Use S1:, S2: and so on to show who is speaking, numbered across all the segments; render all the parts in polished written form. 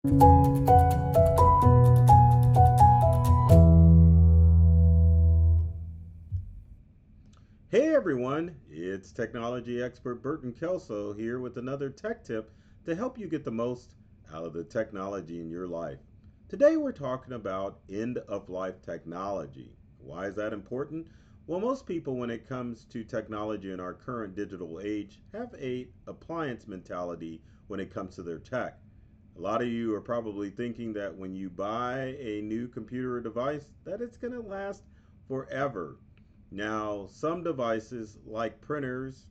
S1: Hey everyone, it's technology expert Burton Kelso here with another tech tip to help you get the most out of the technology in your life. Today we're talking about end of life technology. Why is that important? Well, most people, when it comes to technology in our current digital age, have a appliance mentality when it comes to their tech. A lot of you are probably thinking that when you buy a new computer or device that it's going to last forever. Now, some devices like printers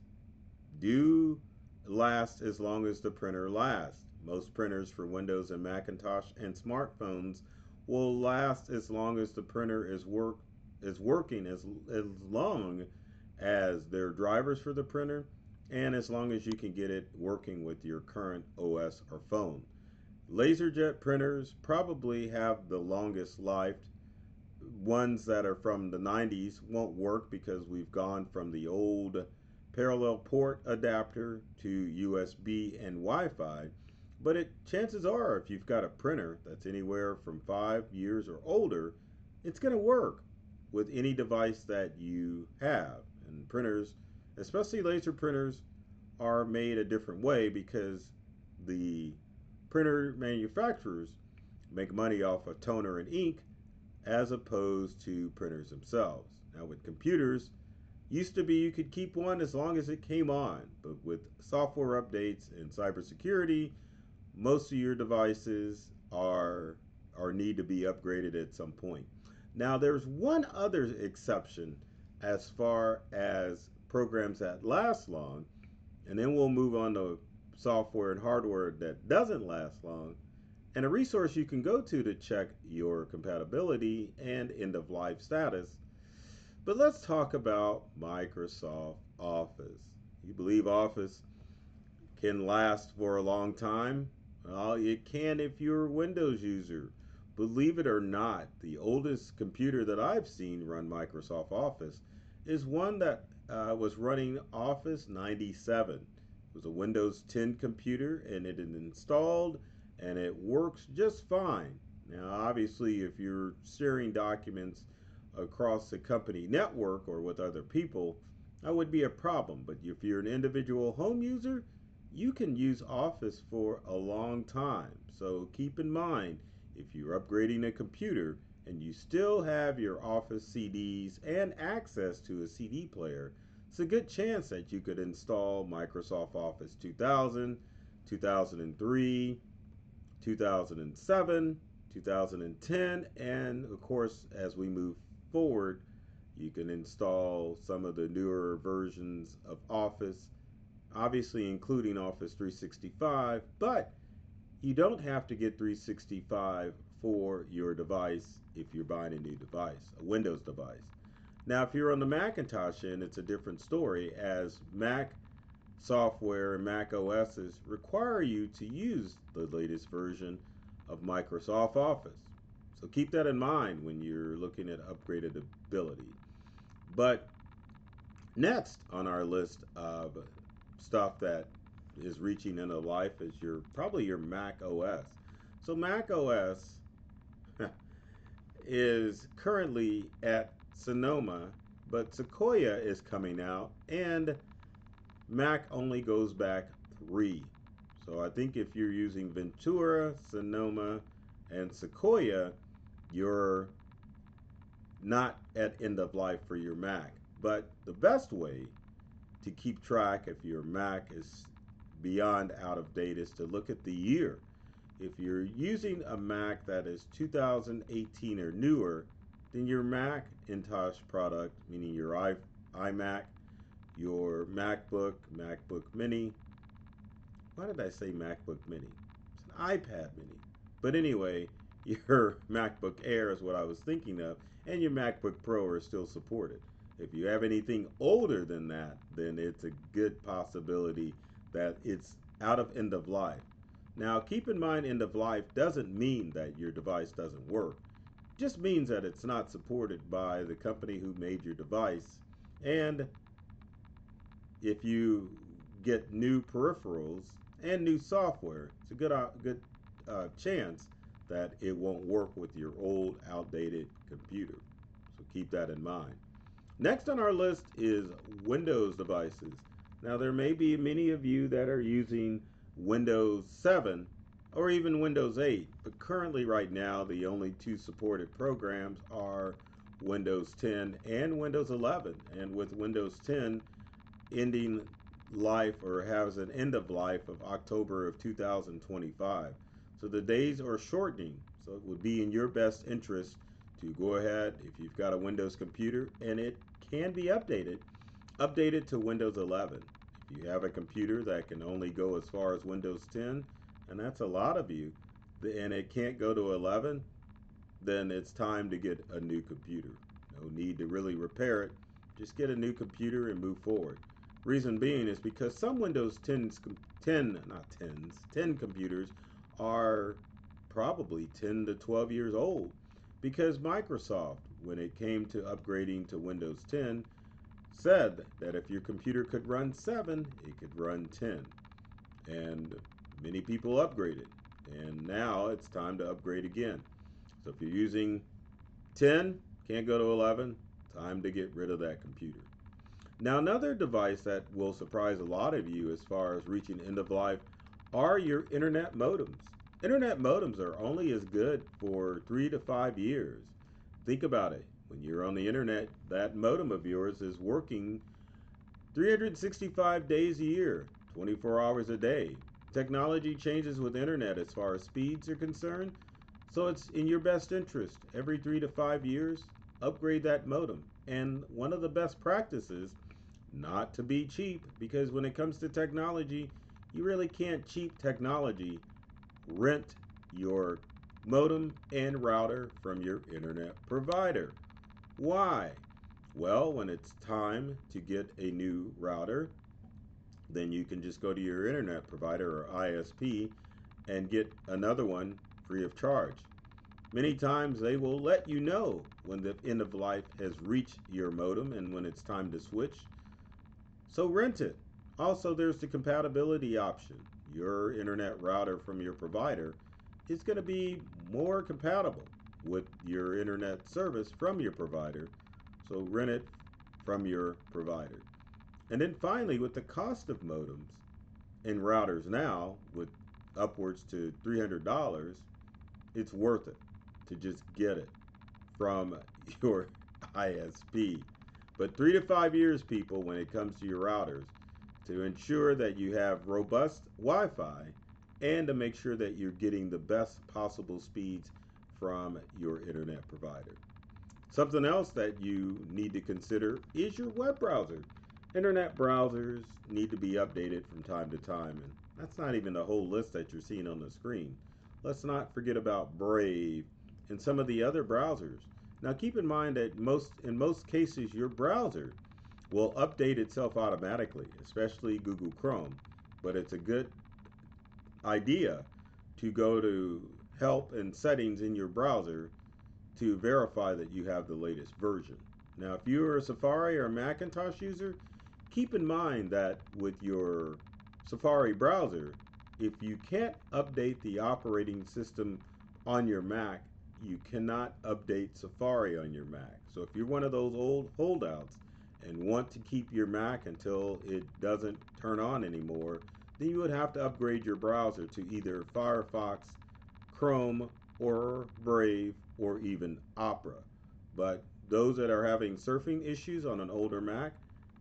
S1: do last as long as the printer lasts. Most printers for Windows and Macintosh and smartphones will last as long as the printer is working as long as their drivers for the printer and as long as you can get it working with your current OS or phone. LaserJet printers probably have the longest life. Ones that are from the 90s won't work because we've gone from the old parallel port adapter to USB and Wi-Fi. But chances are, if you've got a printer that's anywhere from 5 years or older, it's going to work with any device that you have. And printers, especially laser printers, are made a different way because the printer manufacturers make money off of toner and ink as opposed to printers themselves. Now, with computers, used to be you could keep one as long as it came on, but with software updates and cybersecurity, most of your devices are need to be upgraded at some point. Now, there's one other exception as far as programs that last long, and then we'll move on to software and hardware that doesn't last long, and a resource you can go to check your compatibility and end of life status. But let's talk about Microsoft Office. You believe Office can last for a long time? Well, it can if you're a Windows user. Believe it or not, the oldest computer that I've seen run Microsoft Office is one that was running Office 97. It was a Windows 10 computer and it is installed and it works just fine. Now, obviously, if you're sharing documents across the company network or with other people, that would be a problem. But if you're an individual home user, you can use Office for a long time. So keep in mind, if you're upgrading a computer and you still have your Office CDs and access to a CD player, it's a good chance that you could install Microsoft Office 2000, 2003, 2007, 2010, and of course, as we move forward, you can install some of the newer versions of Office, obviously including Office 365, but you don't have to get 365 for your device if you're buying a new device, a Windows device. Now, if you're on the Macintosh end, it's a different story as Mac software and Mac OSs require you to use the latest version of Microsoft Office. So keep that in mind when you're looking at upgraded ability. But next on our list of stuff that is reaching end of life is probably your Mac OS. So Mac OS is currently at Sonoma, but Sequoia is coming out, and Mac only goes back 3. So I think if you're using Ventura, Sonoma, and Sequoia, you're not at end of life for your Mac. But the best way to keep track if your Mac is beyond out of date is to look at the year. If you're using a Mac that is 2018 or newer, then your Macintosh product, meaning your iMac, your MacBook Mini. Why did I say MacBook Mini? It's an iPad Mini. But anyway, your MacBook Air is what I was thinking of, and your MacBook Pro are still supported. If you have anything older than that, then it's a good possibility that it's out of end of life. Now, keep in mind, end of life doesn't mean that your device doesn't work. It just means that it's not supported by the company who made your device. And if you get new peripherals and new software, it's a good chance that it won't work with your old, outdated computer. So keep that in mind. Next on our list is Windows devices. Now, there may be many of you that are using Windows 7 or even Windows 8, but currently, right now, the only two supported programs are Windows 10 and Windows 11. And with Windows 10 ending life or has an end of life of October of 2025. So the days are shortening. So it would be in your best interest to go ahead, if you've got a Windows computer and it can be updated, update it to Windows 11. If you have a computer that can only go as far as Windows 10, and that's a lot of you, and it can't go to 11, then it's time to get a new computer. No need to really repair it. Just get a new computer and move forward. Reason being is because some Windows 10 computers are probably 10 to 12 years old because Microsoft, when it came to upgrading to Windows 10, said that if your computer could run 7, it could run 10. And many people upgraded. And now it's time to upgrade again. So if you're using 10, can't go to 11, time to get rid of that computer. Now, another device that will surprise a lot of you as far as reaching end of life are your internet modems. Internet modems are only as good for 3 to 5 years. Think about it. When you're on the internet, that modem of yours is working 365 days a year, 24 hours a day. Technology changes with internet as far as speeds are concerned, so it's in your best interest every 3 to 5 years upgrade that modem. And one of the best practices, not to be cheap, because when it comes to technology, you really can't cheap technology. Rent your modem and router from your internet provider. Why? Well, when it's time to get a new router, then you can just go to your internet provider or ISP and get another one free of charge. Many times they will let you know when the end of life has reached your modem and when it's time to switch. So rent it. Also, there's the compatibility option. Your internet router from your provider is going to be more compatible with your internet service from your provider. So rent it from your provider. And then finally, with the cost of modems and routers now, with upwards to $300, it's worth it to just get it from your ISP. But 3 to 5 years, people, when it comes to your routers, to ensure that you have robust Wi-Fi and to make sure that you're getting the best possible speeds from your internet provider. Something else that you need to consider is your web browser. Internet browsers need to be updated from time to time, and that's not even the whole list that you're seeing on the screen. Let's not forget about Brave and some of the other browsers. Now keep in mind that in most cases your browser will update itself automatically, especially Google Chrome, but it's a good idea to go to help and settings in your browser to verify that you have the latest version. Now, if you're a Safari or a Macintosh user, keep in mind that with your Safari browser, if you can't update the operating system on your Mac, you cannot update Safari on your Mac. So if you're one of those old holdouts and want to keep your Mac until it doesn't turn on anymore, then you would have to upgrade your browser to either Firefox, Chrome, or Brave, or even Opera. But those that are having surfing issues on an older Mac,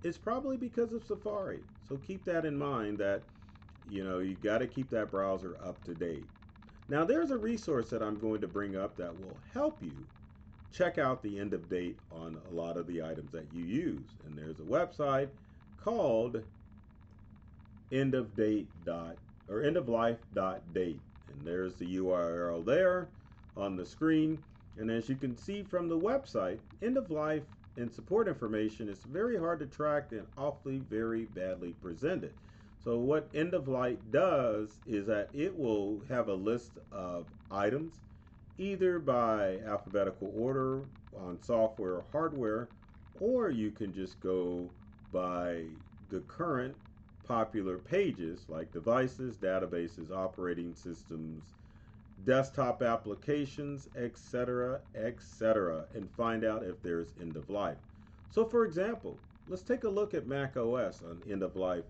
S1: it's probably because of Safari. So keep that in mind that you got to keep that browser up to date. Now there's a resource that I'm going to bring up that will help you check out the end of date on a lot of the items that you use. And there's a website called endoflife.date. And there's the URL there on the screen. And as you can see from the website, end of life and support information is very hard to track and awfully very badly presented. So what end of life does is that it will have a list of items either by alphabetical order on software or hardware, or you can just go by the current popular pages like devices, databases, operating systems, desktop applications, etc., etc., and find out if there's end of life. So, for example, let's take a look at Mac OS on end of life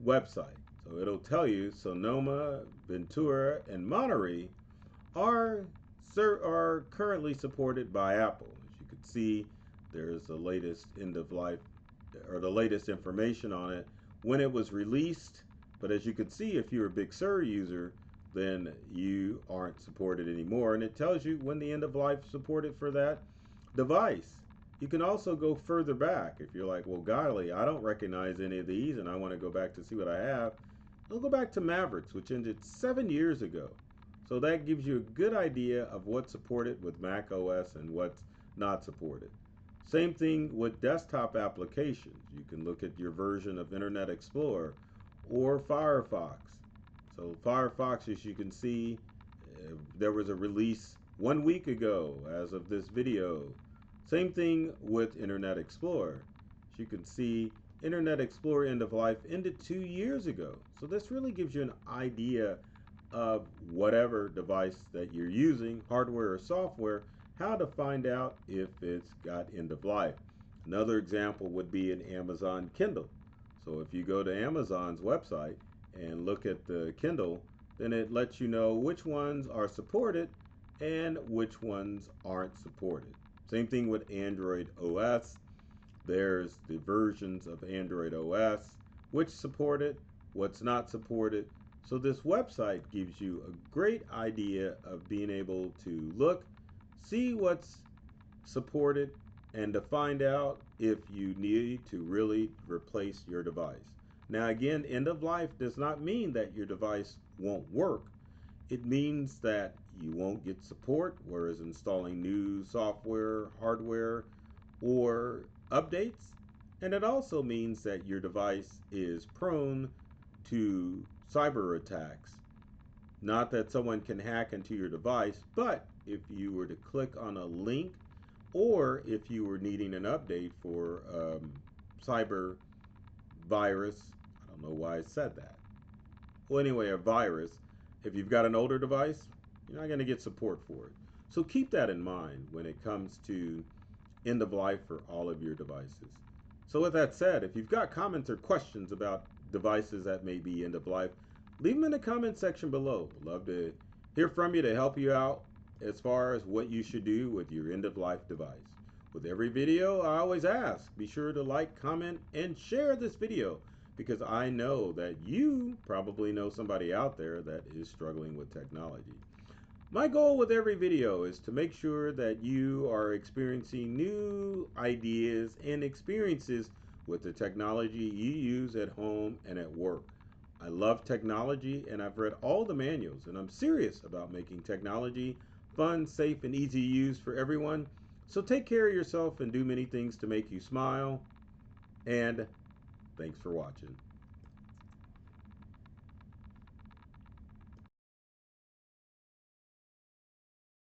S1: website. So it'll tell you Sonoma, Ventura, and Monterey are are currently supported by Apple. As you can see, there's the latest end of life or the latest information on it when it was released. But as you can see, if you're a Big Sur user, then you aren't supported anymore. And it tells you when the end of life supported for that device. You can also go further back if you're like, well, golly, I don't recognize any of these and I want to go back to see what I have. I'll go back to Mavericks, which ended 7 years ago. So that gives you a good idea of what's supported with Mac OS and what's not supported. Same thing with desktop applications. You can look at your version of Internet Explorer or Firefox. So Firefox, as you can see, there was a release 1 week ago as of this video. Same thing with Internet Explorer. As you can see, Internet Explorer end of life ended 2 years ago. So this really gives you an idea of whatever device that you're using, hardware or software, how to find out if it's got end of life. Another example would be an Amazon Kindle. So if you go to Amazon's website and look at the Kindle, then it lets you know which ones are supported and which ones aren't supported. Same thing with Android OS. There's the versions of Android OS, which support it, what's not supported. So this website gives you a great idea of being able to look, see what's supported, and to find out if you need to really replace your device. Now again, end of life does not mean that your device won't work. It means that you won't get support, whereas installing new software, hardware, or updates. And it also means that your device is prone to cyber attacks. Not that someone can hack into your device, but if you were to click on a link or if you were needing an update for cyber virus, I don't know why I said that. Well, anyway, a virus, if you've got an older device, you're not going to get support for it. So keep that in mind when it comes to end of life for all of your devices. So with that said, if you've got comments or questions about devices that may be end of life, leave them in the comment section below. We'd love to hear from you to help you out as far as what you should do with your end of life device. With every video, I always ask, be sure to like, comment, and share this video because I know that you probably know somebody out there that is struggling with technology. My goal with every video is to make sure that you are experiencing new ideas and experiences with the technology you use at home and at work. I love technology and I've read all the manuals and I'm serious about making technology fun, safe, and easy to use for everyone. So take care of yourself and do many things to make you smile. And thanks for watching.